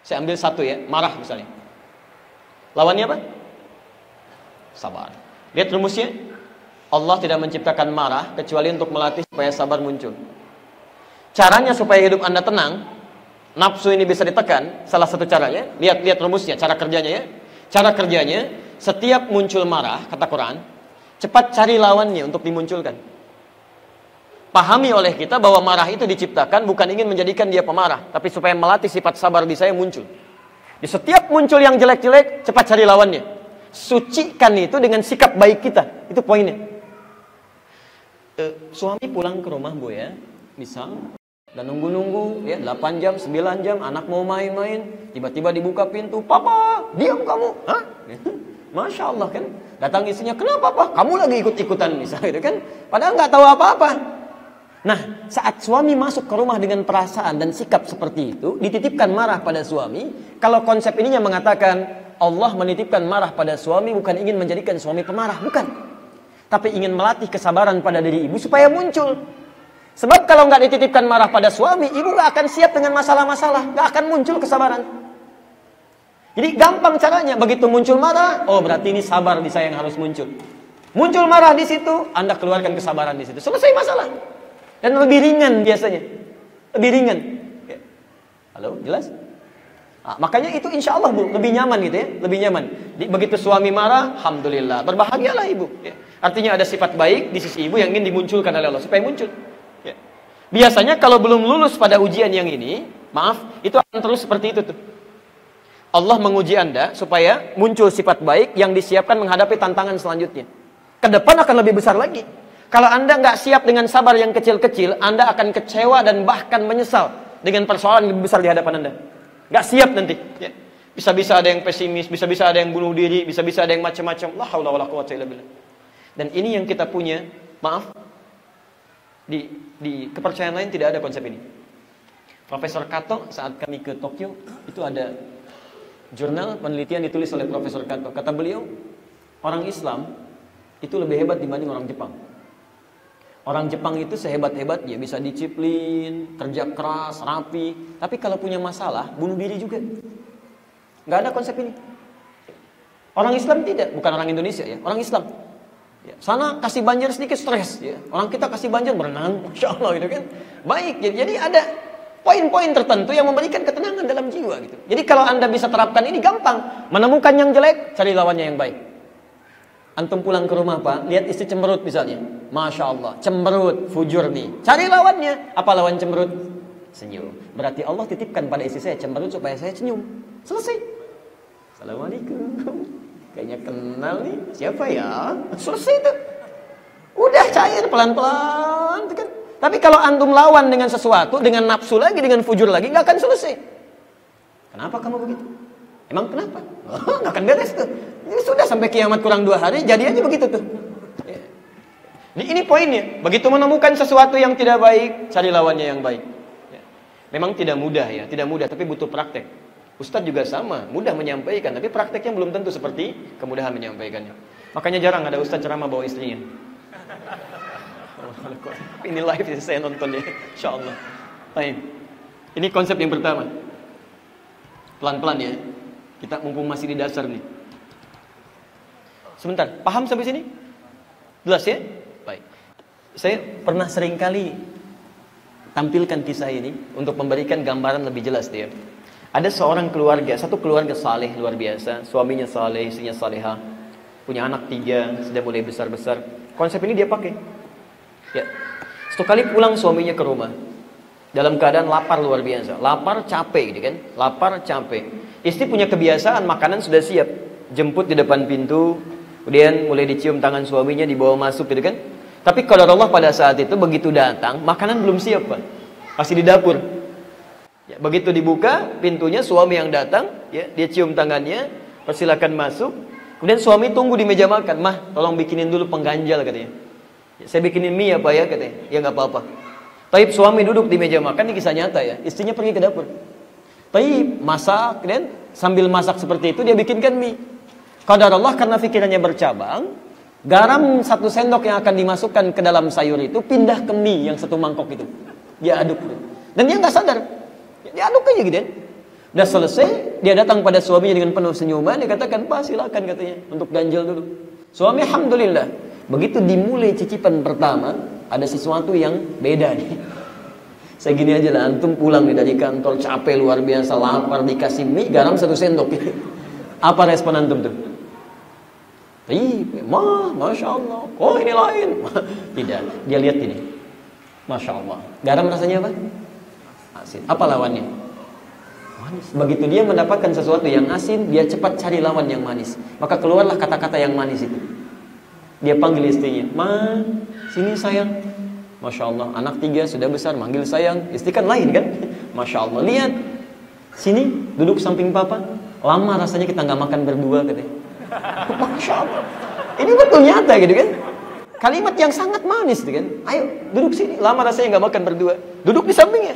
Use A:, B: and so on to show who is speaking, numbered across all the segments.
A: Saya ambil satu ya, marah misalnya. Lawannya apa? Sabar. Lihat rumusnya. Allah tidak menciptakan marah kecuali untuk melatih supaya sabar muncul. Caranya supaya hidup Anda tenang, nafsu ini bisa ditekan, salah satu caranya, lihat rumusnya, cara kerjanya ya. Cara kerjanya, setiap muncul marah, kata Quran, cepat cari lawannya untuk dimunculkan. Pahami oleh kita bahwa marah itu diciptakan bukan ingin menjadikan dia pemarah, tapi supaya melatih sifat sabar di saya muncul. Di setiap muncul yang jelek-jelek, cepat cari lawannya. Sucikan itu dengan sikap baik kita. Itu poinnya. Suami pulang ke rumah Bu ya, misal, dan nunggu-nunggu ya 8 jam, 9 jam, anak mau main-main, tiba-tiba dibuka pintu, "Papa, diam kamu." Hah? Masya Allah kan. Datang istrinya, "Kenapa Pak? Kamu lagi ikut-ikutan," misalnya gitu kan. Padahal nggak tahu apa-apa. Nah, saat suami masuk ke rumah dengan perasaan dan sikap seperti itu, dititipkan marah pada suami. Kalau konsep ininya mengatakan Allah menitipkan marah pada suami bukan ingin menjadikan suami pemarah, bukan. Tapi ingin melatih kesabaran pada diri ibu supaya muncul. Sebab kalau nggak dititipkan marah pada suami, ibu nggak akan siap dengan masalah-masalah, nggak akan muncul kesabaran. Jadi gampang caranya, begitu muncul marah, oh berarti ini sabar di saya yang harus muncul. Muncul marah di situ, Anda keluarkan kesabaran di situ, selesai masalah. Dan lebih ringan biasanya, lebih ringan. Ya. Halo, jelas? Nah, makanya itu insya Allah Bu, lebih nyaman gitu ya, lebih nyaman. Begitu suami marah, alhamdulillah, berbahagialah ibu. Ya. Artinya ada sifat baik di sisi ibu yang ingin dimunculkan oleh Allah supaya muncul. Ya. Biasanya kalau belum lulus pada ujian yang ini, maaf, itu akan terus seperti itu tuh. Allah menguji Anda supaya muncul sifat baik yang disiapkan menghadapi tantangan selanjutnya. Ke depan akan lebih besar lagi. Kalau Anda nggak siap dengan sabar yang kecil-kecil, Anda akan kecewa dan bahkan menyesal dengan persoalan yang lebih besar di hadapan Anda. Nggak siap nanti. Ya. Bisa-bisa ada yang pesimis, bisa-bisa ada yang bunuh diri, bisa-bisa ada yang macam-macam. La haula wala quwwata illa billah. Dan ini yang kita punya, maaf, di kepercayaan lain tidak ada konsep ini. Profesor Kato saat kami ke Tokyo, itu ada jurnal penelitian ditulis oleh Profesor Kato. Kata beliau, orang Islam itu lebih hebat dibanding orang Jepang. Orang Jepang itu sehebat-hebatnya bisa disiplin, kerja keras, rapi. Tapi kalau punya masalah, bunuh diri juga. Nggak ada konsep ini. Orang Islam tidak, bukan orang Indonesia ya, orang Islam. Ya, sana kasih banjir sedikit stres. Ya. Orang kita kasih banjir berenang, Masya Allah gitu kan. Baik, jadi ada poin-poin tertentu yang memberikan ketenangan dalam jiwa gitu. Jadi kalau Anda bisa terapkan ini gampang. Menemukan yang jelek, cari lawannya yang baik. Antum pulang ke rumah Pak, lihat istri cemberut misalnya. Masya Allah, cemberut, fujur nih. Cari lawannya. Apa lawan cemberut? Senyum. Berarti Allah titipkan pada istri saya cemberut supaya saya senyum. Selesai. Assalamualaikum. Kayaknya kenal nih. Siapa ya? Selesai itu. Udah cair pelan-pelan. Kan? Tapi kalau antum lawan dengan sesuatu, dengan nafsu lagi, dengan fujur lagi, nggak akan selesai. Kenapa kamu begitu? Emang kenapa? Oh, nggak akan beres tuh. Ini sudah sampai kiamat kurang 2 hari, jadi aja begitu tuh. Ya. Ini poinnya. Begitu menemukan sesuatu yang tidak baik, cari lawannya yang baik. Ya. Memang tidak mudah ya, tidak mudah, tapi butuh praktek. Ustadz juga sama, mudah menyampaikan, tapi prakteknya belum tentu seperti kemudahan menyampaikannya. Makanya jarang ada ustadz ceramah bawa istrinya. Ini live ya, saya nonton ya, Insya Allah. Baik. Ini konsep yang pertama. Pelan-pelan ya. Kita mumpung masih di dasar nih. Sebentar, paham sampai sini? Jelas ya? Baik. Saya pernah seringkali tampilkan kisah ini untuk memberikan gambaran lebih jelas dia. Ada seorang keluarga, satu keluarga saleh luar biasa, suaminya saleh, istrinya salehah, punya anak 3, sudah mulai besar-besar. Konsep ini dia pakai. Ya. Satu kali pulang suaminya ke rumah dalam keadaan lapar luar biasa, lapar capek gitu kan, lapar capek. Istri punya kebiasaan makanan sudah siap, jemput di depan pintu, kemudian mulai dicium tangan suaminya dibawa masuk gitu kan. Tapi kalau Allah pada saat itu begitu datang, makanan belum siap Pak, masih di dapur. Ya, begitu dibuka pintunya, suami yang datang, ya, dia cium tangannya, persilakan masuk. Kemudian suami tunggu di meja makan, "Mah, tolong bikinin dulu pengganjal," katanya. Ya, "Saya bikinin mie apa ya," katanya. "Ya nggak apa-apa." Taib suami duduk di meja makan, ini kisah nyata ya. Istrinya pergi ke dapur. Taib masak, dan sambil masak seperti itu dia bikinkan mie. Qadar Allah karena pikirannya bercabang, garam 1 sendok yang akan dimasukkan ke dalam sayur itu pindah ke mie yang 1 mangkok itu. Dia aduk. Dan dia nggak sadar. Dia aduk aja gitu. Udah selesai, dia datang pada suaminya dengan penuh senyuman, dia katakan, "Pak, silakan," katanya, untuk ganjil dulu. Suami alhamdulillah. Begitu dimulai cicipan pertama, ada sesuatu yang beda nih. Saya gini aja lah, antum pulang nih dari kantor, capek luar biasa, lapar, dikasih mie, garam 1 sendok. Apa respon antum tuh? Masya Allah, oh ini lain. Tidak, dia lihat ini. Masya Allah. Garam rasanya apa? Asin. Apa lawannya? Manis. Begitu dia mendapatkan sesuatu yang asin, dia cepat cari lawan yang manis. Maka keluarlah kata-kata yang manis itu. Dia panggil istrinya, "Ma, sini sayang." Masya Allah, anak 3 sudah besar, manggil sayang. Istri kan lain kan? Masya Allah, lihat. Sini, duduk samping papa. Lama rasanya kita nggak makan berdua katanya. Masya Allah. Ini betul nyata gitu kan? Kalimat yang sangat manis gitu kan? Ayo, duduk sini. Lama rasanya nggak makan berdua. Duduk di sampingnya.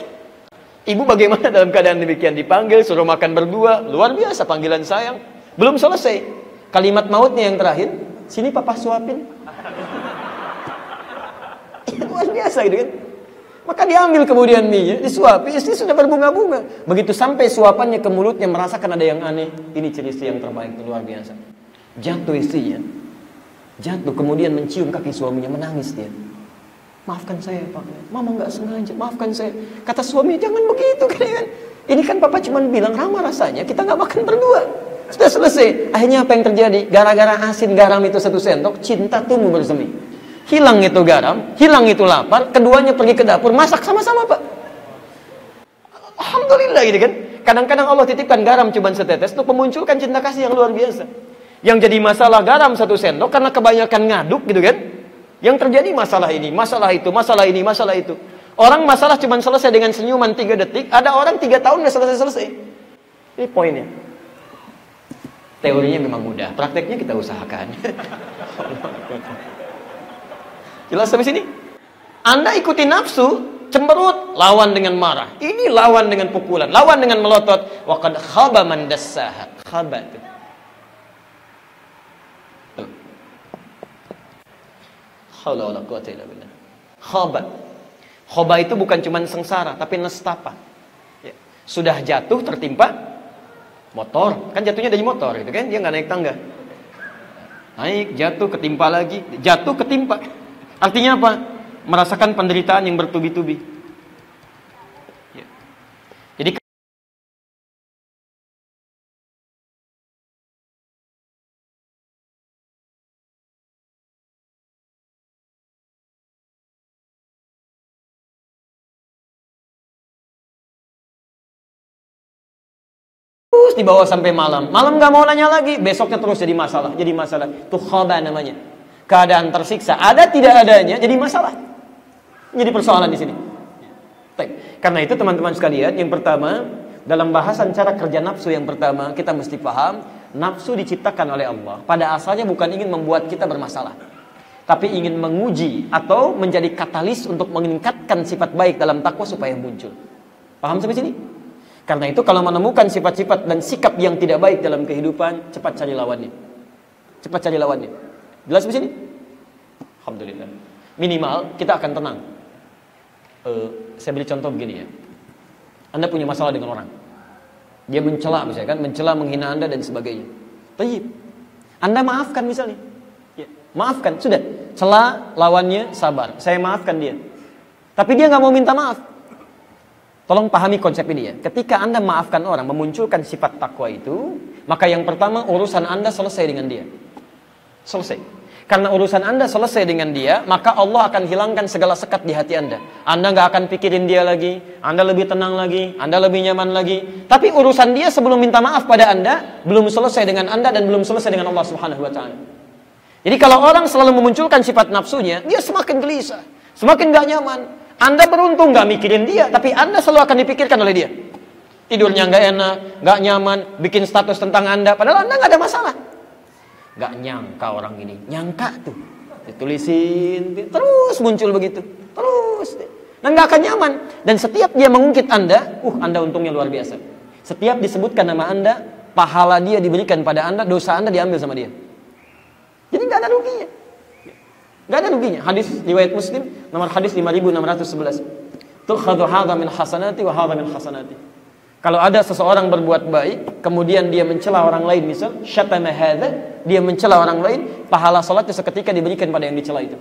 A: Ibu bagaimana dalam keadaan demikian? Dipanggil, suruh makan berdua. Luar biasa panggilan sayang. Belum selesai. Kalimat mautnya yang terakhir. Sini papa suapin. Luar biasa gitu kan? Maka diambil kemudian mie, disuapi, istri sudah berbunga-bunga. Begitu sampai suapannya ke mulutnya, merasakan ada yang aneh. Ini ciri istri yang terbaik, luar biasa. Jatuh istrinya. Jatuh, kemudian mencium kaki suaminya, menangis dia. "Maafkan saya, Pak. Mama nggak sengaja, maafkan saya." Kata suami, "Jangan begitu kan? Ini kan papa cuma bilang ramah rasanya, kita nggak makan berdua." Sudah selesai. Akhirnya apa yang terjadi? Gara-gara asin garam itu 1 sendok, cinta tumbuh bersemi. Hilang itu garam, hilang itu lapar, keduanya pergi ke dapur, masak sama-sama, Pak. Alhamdulillah gitu kan. Kadang-kadang Allah titipkan garam cuma setetes untuk memunculkan cinta kasih yang luar biasa. Yang jadi masalah garam 1 sendok karena kebanyakan ngaduk gitu kan. Yang terjadi masalah ini, masalah itu, masalah ini, masalah itu. Orang masalah cuma selesai dengan senyuman 3 detik, ada orang 3 tahun udah selesai-selesai. Ini poinnya. Teorinya memang mudah, prakteknya kita usahakan. Jelas sampai sini? Anda ikuti nafsu, cemberut, lawan dengan marah. Ini lawan dengan pukulan, lawan dengan melotot. Wa qad khaba man dassaha. Khaba itu. Haula wala quwwata illa billah. Khaba. Khaba itu bukan cuma sengsara, tapi nestapa. Ya. Sudah jatuh tertimpa motor, kan jatuhnya dari motor gitu kan, dia nggak naik tangga. Naik, jatuh, ketimpa lagi, jatuh, ketimpa. Artinya apa? Merasakan penderitaan yang bertubi-tubi. Ya. Jadi terus dibawa sampai malam. Malam nggak mau nanya lagi, besoknya terus jadi masalah, jadi masalah. Itu khaba namanya. Keadaan tersiksa, ada tidak adanya jadi masalah. Jadi persoalan di sini. Karena itu teman-teman sekalian, yang pertama, dalam bahasan cara kerja nafsu yang pertama, kita mesti paham, nafsu diciptakan oleh Allah. Pada asalnya bukan ingin membuat kita bermasalah, tapi ingin menguji atau menjadi katalis untuk meningkatkan sifat baik dalam takwa supaya muncul. Paham sampai sini? Karena itu kalau menemukan sifat-sifat dan sikap yang tidak baik dalam kehidupan, cepat cari lawannya. Cepat cari lawannya. Jelas di sini? Alhamdulillah. Minimal kita akan tenang. Saya beri contoh begini ya. Anda punya masalah dengan orang. Dia mencela misalnya kan, mencela, menghina Anda dan sebagainya. Tayyib. Anda maafkan misalnya. Ya, maafkan, sudah. Cela lawannya, sabar. Saya maafkan dia. Tapi dia nggak mau minta maaf. Tolong pahami konsep ini ya. Ketika Anda maafkan orang, memunculkan sifat takwa itu, maka yang pertama urusan Anda selesai dengan dia. Selesai. Karena urusan Anda selesai dengan dia, maka Allah akan hilangkan segala sekat di hati Anda. Anda nggak akan pikirin dia lagi, Anda lebih tenang lagi, Anda lebih nyaman lagi. Tapi urusan dia sebelum minta maaf pada Anda, belum selesai dengan Anda dan belum selesai dengan Allah Subhanahu wa Ta'ala. Jadi kalau orang selalu memunculkan sifat nafsunya, dia semakin gelisah, semakin nggak nyaman. Anda beruntung nggak mikirin dia, tapi Anda selalu akan dipikirkan oleh dia. Tidurnya nggak enak, nggak nyaman, bikin status tentang Anda, padahal Anda nggak ada masalah. Gak nyangka orang ini, nyangka tuh, ditulisin, terus muncul begitu, terus, dan gak akan nyaman. Dan setiap dia mengungkit Anda, Anda untungnya luar biasa. Setiap disebutkan nama Anda, pahala dia diberikan pada Anda, dosa Anda diambil sama dia. Jadi gak ada ruginya, gak ada ruginya. Hadis riwayat Muslim, nomor hadis 5611. Tukhadhu hadha min hasanati wa hadha min hasanati. Kalau ada seseorang berbuat baik, kemudian dia mencela orang lain, misal syatama hadza, dia mencela orang lain, pahala salatnya seketika diberikan pada yang dicela itu.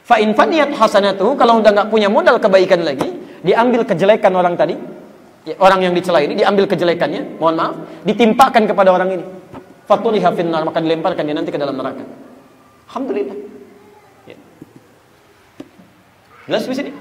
A: Fa in faniyat hasanatuhu, kalau udah enggak punya modal kebaikan lagi, diambil kejelekan orang tadi, orang yang dicela ini diambil kejelekannya, mohon maaf, ditimpakan kepada orang ini. Fatuliha finnar, maka dilemparkan dia nanti ke dalam neraka. Alhamdulillah. Ya. Jelas di sini?